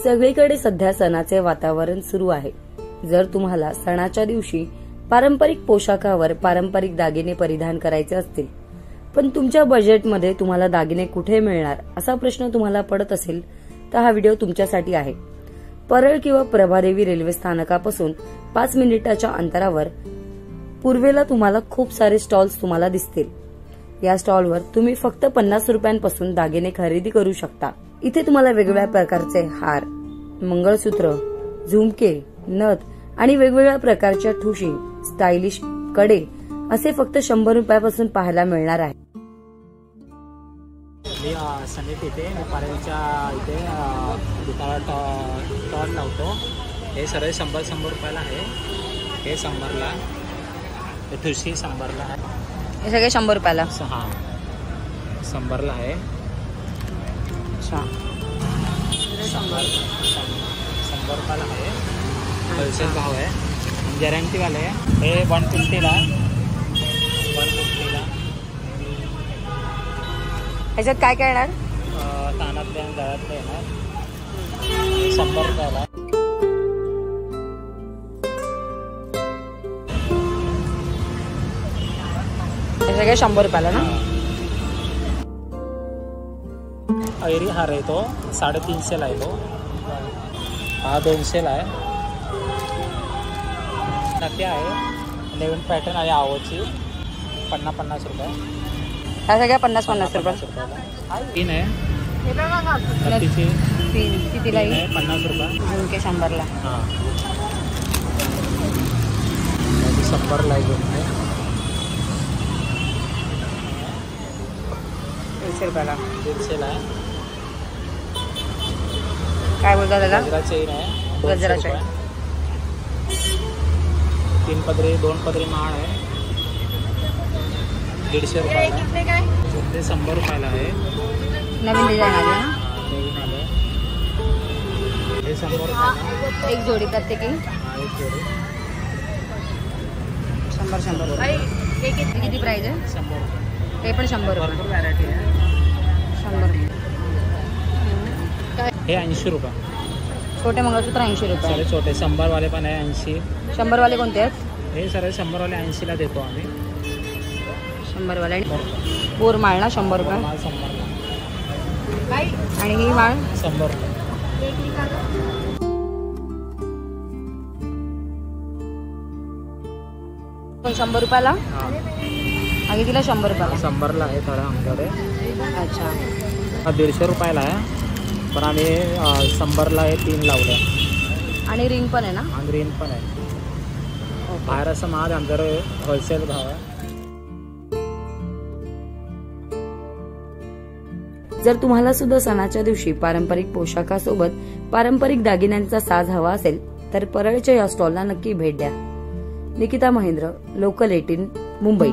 सगळीकडे सध्या सणाचे वातावरण सुरू आहे। जर तुम्हाला सणाच्या दिवशी पारंपरिक पोशाखावर पारंपरिक दागिने परिधान करायचे असतील, पण तुमच्या बजेटमध्ये तुम्हाला दागिने कुठे मिळणार असा प्रश्न तुम्हाला पडत असेल, तर हा व्हिडिओ तुमच्यासाठी आहे। परळ किंवा प्रभादेवी रेल्वे स्थानकापासून 5 मिनिटाच्या अंतरावर पूर्वेला तुम्हाला खूप सारे स्टॉल्स तुम्हाला दिसतील। या स्टॉलवर तुम्ही फक्त 50 रुपयांपासून दागिने खरेदी करू शकता। इथे तुम्हाला वेगवेगळ्या प्रकारचे हार, मंगळसूत्र, झुमके, नथ आणि वेगवेगळ्या प्रकारच्या ठुशी, स्टायलिश कडे असे फक्त 100 रुपयापासून पाहायला मिळणार आहे। मी संदीप इथे पारेच्या इथे दुकानात स्टॉल लावतो। हे सर्व 100 रुपयाला आहे। हे 100ला, हे ठुशी 100ला आहे। हे सगळे 100 रुपयाला? हां, 100ला आहे। अच्छा, 100 रुपयाला आहे। होलसेल भाव आहे, गॅरंटीवाले आहे। हे 150ला, 150ला। ह्याच्यात काय काय येणार? कानातले आणि गळ्यातले येणार। 100 रुपयाला। हे सगळे 100 रुपयाला ना? ऐरी हार आहे तो 350ला आहे। तो हा 200ला आहे। नक्की आहे, नवीन पॅटर्न आहे आवची, 50 रुपये। ह्या सगळ्या 50 रुपये। तीन आहे नक्कीची, कितीला? 50 रुपये। झुमके 100ला? हां, 100ला आहे झुमके। 150 रुपयाला। 150ला आहे। काय बोलता दादा? गजरा चेन आहे, गजरा चेन 3 पदरी 2 पदरी माळ आहे, 150 रुपयाला। ते 100 रुपयाला आहे। नवीन डिझाईन आली ना? नवीन आले। हे 100 रुपयाला। एक जोडी प्रत्येकी? हां, एक जोडी 100 रुपये। किती प्राइस आहे? 100 रुपये। हे पण 100 रुपये। भरपूर व्हरायटी आहे। 100 रुपये। हे 80 रुपये। छोटे मंगळसूत्र 80 रुपये। सगळे छोटे 100 वाले पण आहे, 80। 100 वाले कोणते आहेत? हे सर्व 100 वाले 80ला देतो आम्ही। 100 वाले। बोर माळ ना 100 रुपये? माळ 100ला। आणि ही माळ 100 रुपये। पण 100 रुपयाला? हां, आणि तिला 100 रुपयाला? 100ला आहे थोडा आमच्याकडे। अच्छा, हा 150 रुपयाला आहे, पण आम्ही 100ला हे 3 लावले। आणि रिंग पण आहे ना? आणि रिंग पण आहे। बाहेर असं महाग, आमच्याकडे होलसेल भाव आहे। जर तुम्हाला सुद्धा सणाच्या दिवशी पारंपरिक पोशाखासोबत पारंपरिक दागिन्यांचा साज हवा असेल, तर परळच्या या स्टॉलला नक्की भेट द्या। निकिता महेंद्र, लोकल 18, मुंबई।